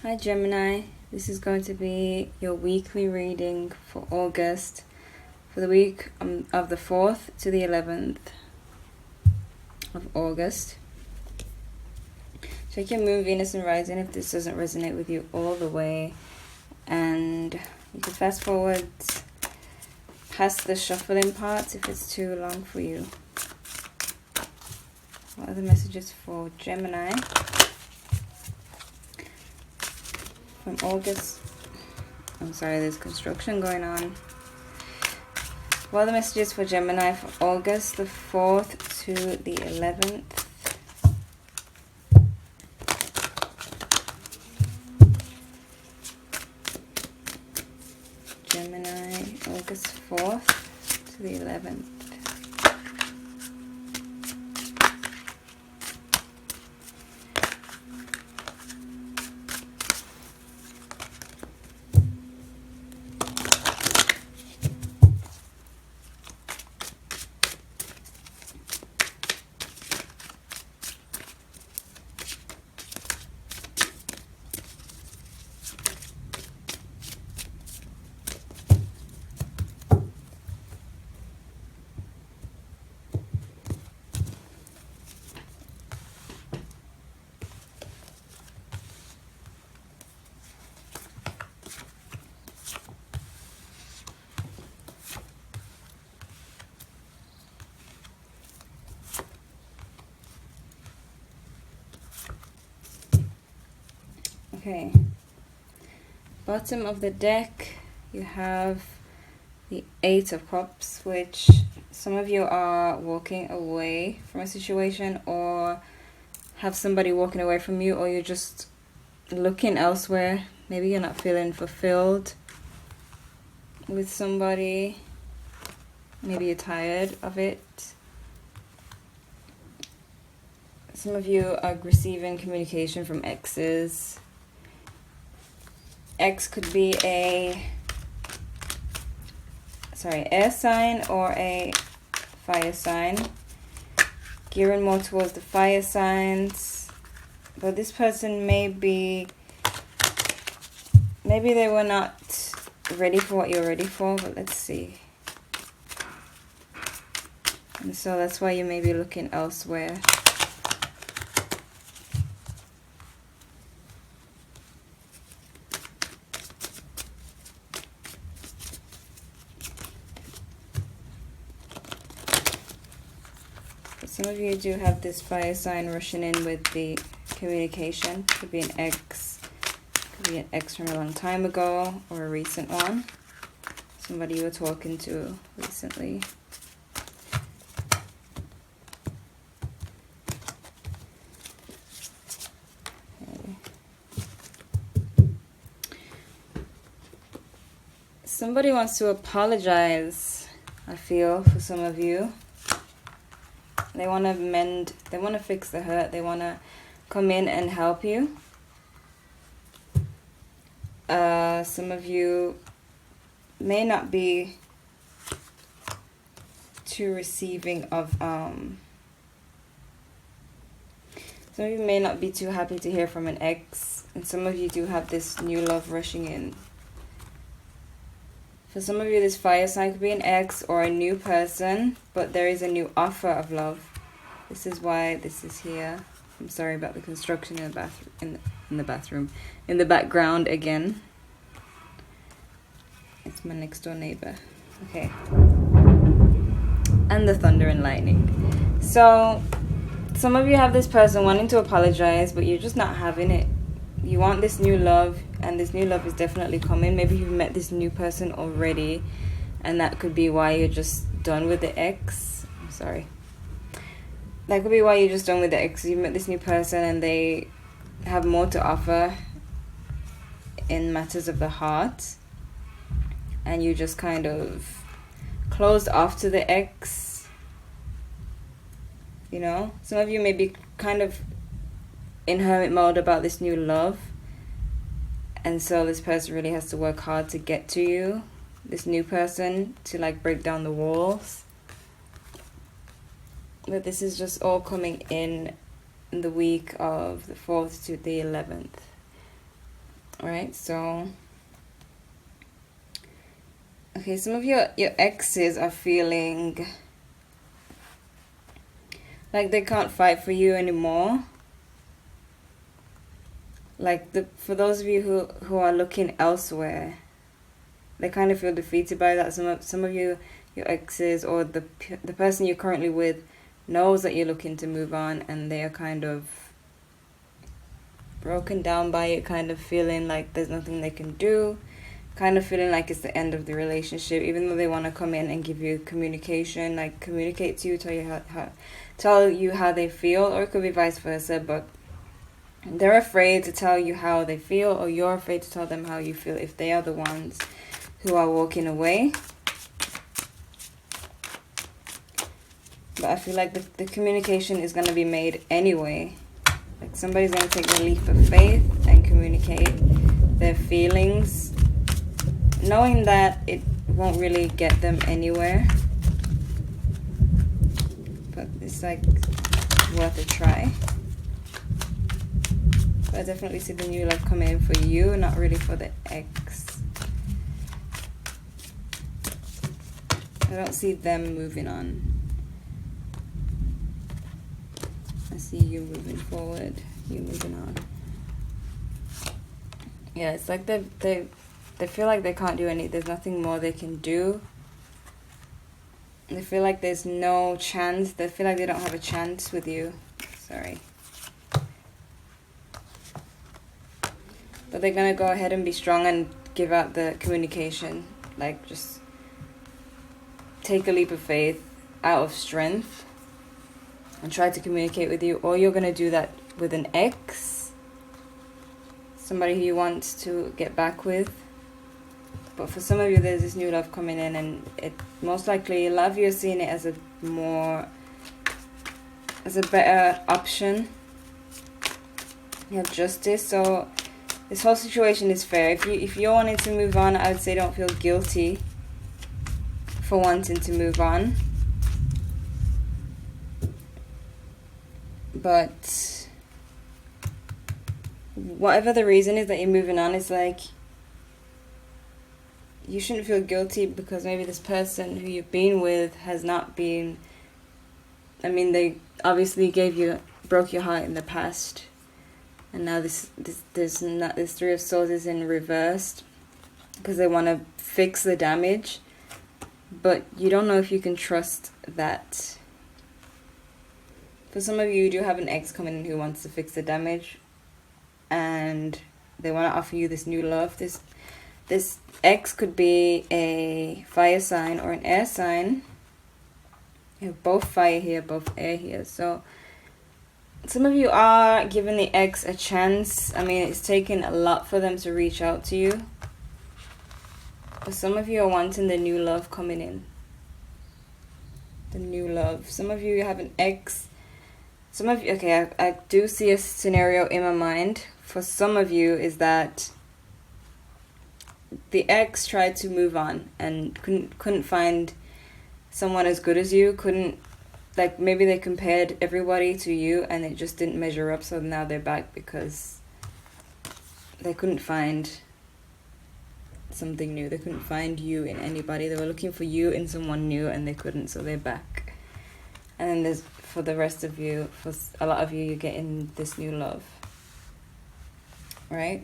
Hi Gemini, this is going to be your weekly reading for August, for the week of the 4th to the 11th of August. Check your moon, Venus and rising if this doesn't resonate with you all the way, and you can fast forward past the shuffling parts if it's too long for you. What are the messages for Gemini from August? I'm sorry, there's construction going on. What are the messages for Gemini for August the 4th to the 11th? Gemini, August 4th to the 11th. Okay, bottom of the deck you have the 8 of Cups, which some of you are walking away from a situation or have somebody walking away from you, or you're just looking elsewhere. Maybe you're not feeling fulfilled with somebody. Maybe you're tired of it. Some of you are receiving communication from exes. X could be a air sign or a fire sign. Gearing more towards the fire signs. But this person maybe they were not ready for what you're ready for, but let's see. And so that's why you may be looking elsewhere. Some of you do have this fire sign rushing in with the communication. Could be an ex. Could be an ex from a long time ago or a recent one. Somebody you were talking to recently. Okay. Somebody wants to apologize, I feel, for some of you. They want to mend, they want to fix the hurt, they want to come in and help you. Some of you may not be too receiving of, some of you may not be too happy to hear from an ex, and some of you do have this new love rushing in. For some of you, this fire sign could be an ex or a new person, but there is a new offer of love. This is why this is here. I'm sorry about the construction in the bathroom, in the background again. It's my next door neighbor. Okay. And the thunder and lightning. So, some of you have this person wanting to apologize, but you're just not having it. You want this new love, and this new love is definitely coming. Maybe you've met this new person already, and that could be why you're just done with the ex. I'm sorry. That could be why you're just done with the ex. You've met this new person, and they have more to offer in matters of the heart, and you just kind of closed off to the ex. You know? Some of you may be kind of in hermit mode about this new love, and so this person really has to work hard to get to you, this new person, to like break down the walls. But this is just all coming in the week of the 4th to the 11th. Right, so okay, some of your exes are feeling like they can't fight for you anymore. Like for those of you who are looking elsewhere, they kind of feel defeated by that. Some of you, your exes or the person you're currently with knows that you're looking to move on, and they are kind of broken down by it, kind of feeling like there's nothing they can do, kind of feeling like it's the end of the relationship, even though they want to come in and give you communication, like communicate to you, tell you how they feel, or it could be vice versa, but they're afraid to tell you how they feel, or you're afraid to tell them how you feel if they are the ones who are walking away. But I feel like the communication is going to be made anyway. Like somebody's going to take the leap of faith and communicate their feelings, knowing that it won't really get them anywhere. But it's like worth a try. But I definitely see the new love coming in for you, not really for the ex. I don't see them moving on. I see you moving forward, you moving on. Yeah, it's like they feel like they can't do there's nothing more they can do. They feel like there's no chance. They feel like they don't have a chance with you. Sorry. But they're going to go ahead and be strong and give out the communication. Like, just take a leap of faith out of strength and try to communicate with you. Or you're going to do that with an ex, somebody who you want to get back with. But for some of you, there's this new love coming in, and it most likely, love, you're seeing it as a better option. You have justice, so this whole situation is fair. If you're wanting to move on, I would say don't feel guilty for wanting to move on. But whatever the reason is that you're moving on, it's like you shouldn't feel guilty because maybe this person who you've been with has not been, I mean, they obviously broke your heart in the past. And now this Three of Swords is in reversed because they want to fix the damage. But you don't know if you can trust that. For some of you, you do have an ex coming in who wants to fix the damage. And they want to offer you this new love. This ex could be a fire sign or an air sign. You have both fire here, both air here. So some of you are giving the ex a chance. I mean, it's taken a lot for them to reach out to you. But some of you are wanting the new love coming in. The new love. Some of you have an ex. Some of you, okay, I do see a scenario in my mind. For some of you is that the ex tried to move on and couldn't find someone as good as you. Like maybe they compared everybody to you and it just didn't measure up, so now they're back because they couldn't find something new. They couldn't find you in anybody. They were looking for you in someone new and they couldn't, so they're back. And then there's, for the rest of you, for a lot of you, you're getting this new love. Right?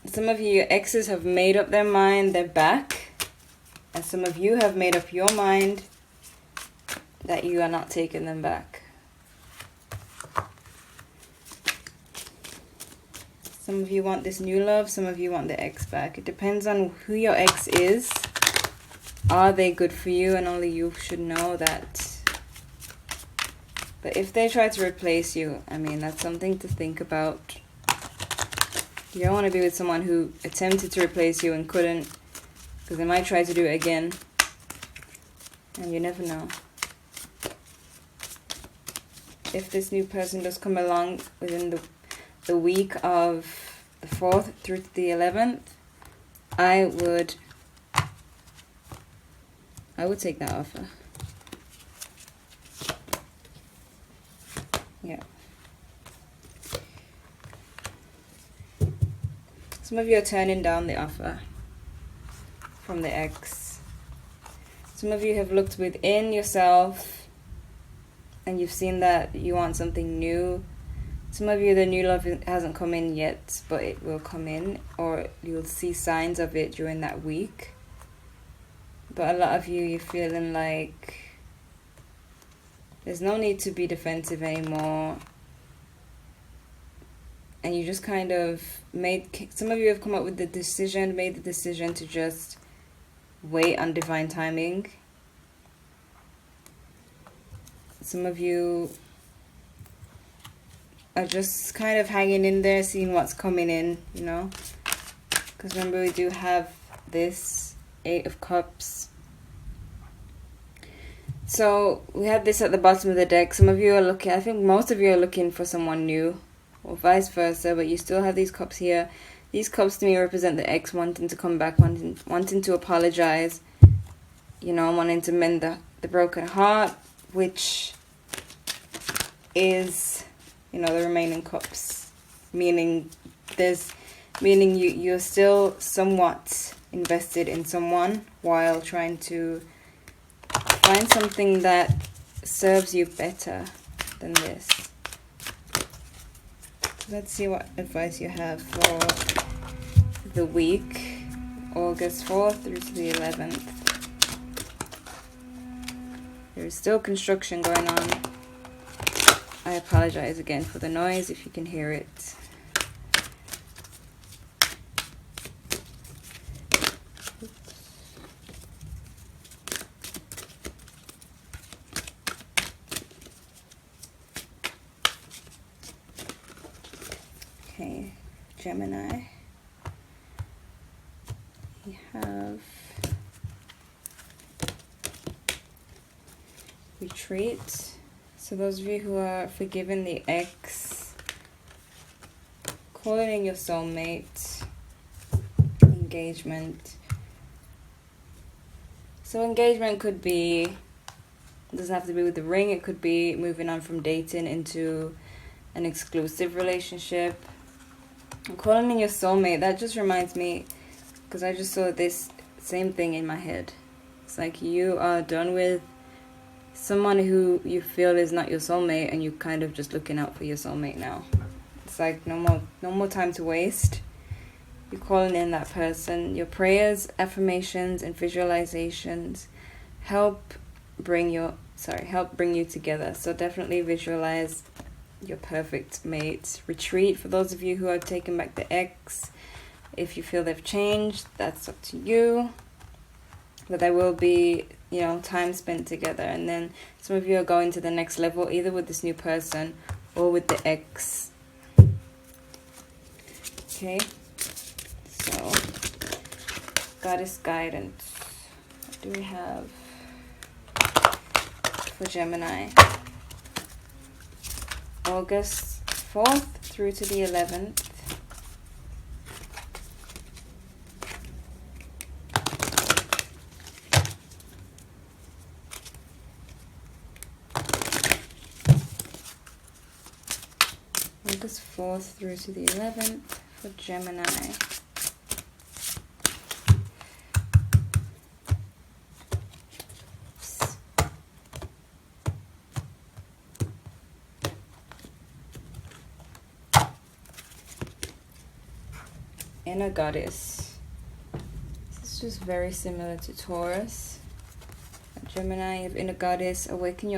Some of you, your exes have made up their mind, they're back. And some of you have made up your mind that you are not taking them back. Some of you want this new love, some of you want the ex back. It depends on who your ex is. Are they good for you? And only you should know that. But if they try to replace you, I mean, that's something to think about. You don't want to be with someone who attempted to replace you and couldn't, because they might try to do it again. And you never know. If this new person does come along within the week of the 4th through the 11th, I would take that offer. Yeah. Some of you are turning down the offer from the ex. Some of you have looked within yourself and you've seen that you want something new. Some of you, the new love hasn't come in yet, but it will come in, or you'll see signs of it during that week. But a lot of you, you're feeling like there's no need to be defensive anymore. And you just kind of some of you have come up with made the decision to just wait on divine timing. Some of you are just kind of hanging in there, seeing what's coming in, you know. Because remember, we do have this 8 of Cups. So we have this at the bottom of the deck. Some of you are looking, I think most of you are looking for someone new, or vice versa, but you still have these cups here. These cups to me represent the ex wanting to come back, wanting to apologize, you know, wanting to mend the broken heart, which is, you know, the remaining cups, meaning you're still somewhat invested in someone while trying to find something that serves you better than this. Let's see what advice you have for the week, August 4th through to the 11th. There is still construction going on. I apologize again for the noise if you can hear it. Okay, Gemini. We have retreat. So those of you who are forgiving the ex, calling in your soulmate, engagement. So engagement could be, it doesn't have to be with the ring, it could be moving on from dating into an exclusive relationship. Calling in your soulmate, that just reminds me, because I just saw this same thing in my head. It's like you are done with someone who you feel is not your soulmate, and you're kind of just looking out for your soulmate now. It's like no more time to waste. You're calling in that person. Your prayers, affirmations, and visualizations help bring you together. So definitely visualize your perfect mate. Retreat, for those of you who are taking back the ex. If you feel they've changed, that's up to you. But there will be, you know, time spent together. And then some of you are going to the next level, either with this new person or with the ex. Okay. So, Goddess guidance. What do we have for Gemini? August 4th through to the 11th. August 4th through to the 11th for Gemini. Inner Goddess. This is just very similar to Taurus. Gemini, you have Inner Goddess. Awaken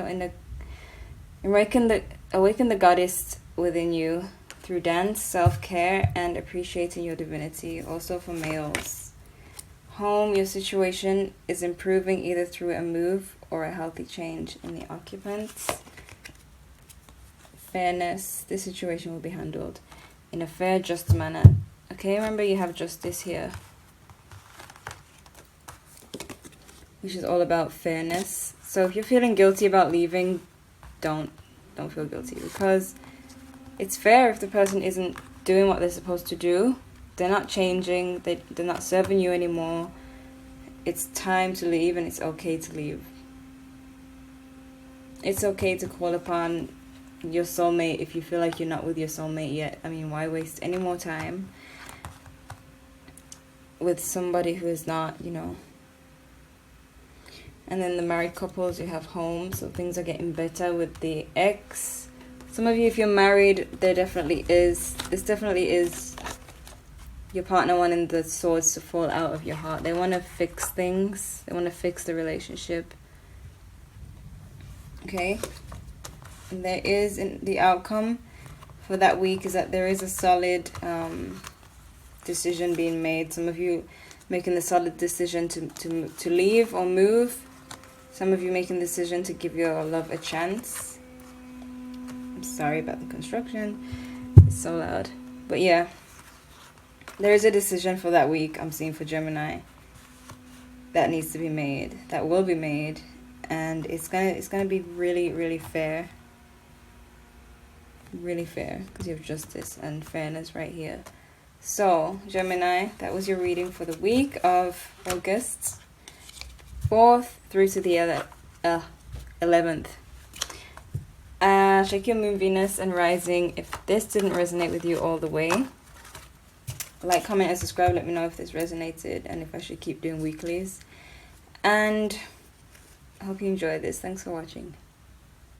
the goddess within you through dance, self-care, and appreciating your divinity. Also for males. Home, your situation is improving either through a move or a healthy change in the occupants. Fairness, this situation will be handled in a fair, just manner. Okay, remember you have justice here, which is all about fairness. So if you're feeling guilty about leaving, don't feel guilty, because it's fair if the person isn't doing what they're supposed to do. They're not changing, they're not serving you anymore. It's time to leave, and it's okay to leave. It's okay to call upon your soulmate if you feel like you're not with your soulmate yet. I mean, why waste any more time? with somebody who is not, you know. And then the married couples, you have home, so things are getting better with the ex. Some of you, if you're married, this definitely is your partner wanting the swords to fall out of your heart. They want to fix things. They want to fix the relationship. Okay? And there is, in the outcome for that week is that there is a solid decision being made. Some of you making the solid decision to leave or move. Some of you making the decision to give your love a chance. I'm sorry about the construction. It's so loud. But yeah. There is a decision for that week I'm seeing for Gemini that needs to be made, that will be made, and it's gonna be really, really fair. Really fair, because you have justice and fairness right here. So, Gemini, that was your reading for the week of August 4th through to the 11th. Check your moon, Venus, and rising. If this didn't resonate with you all the way, like, comment, and subscribe. Let me know if this resonated and if I should keep doing weeklies. And I hope you enjoyed this. Thanks for watching.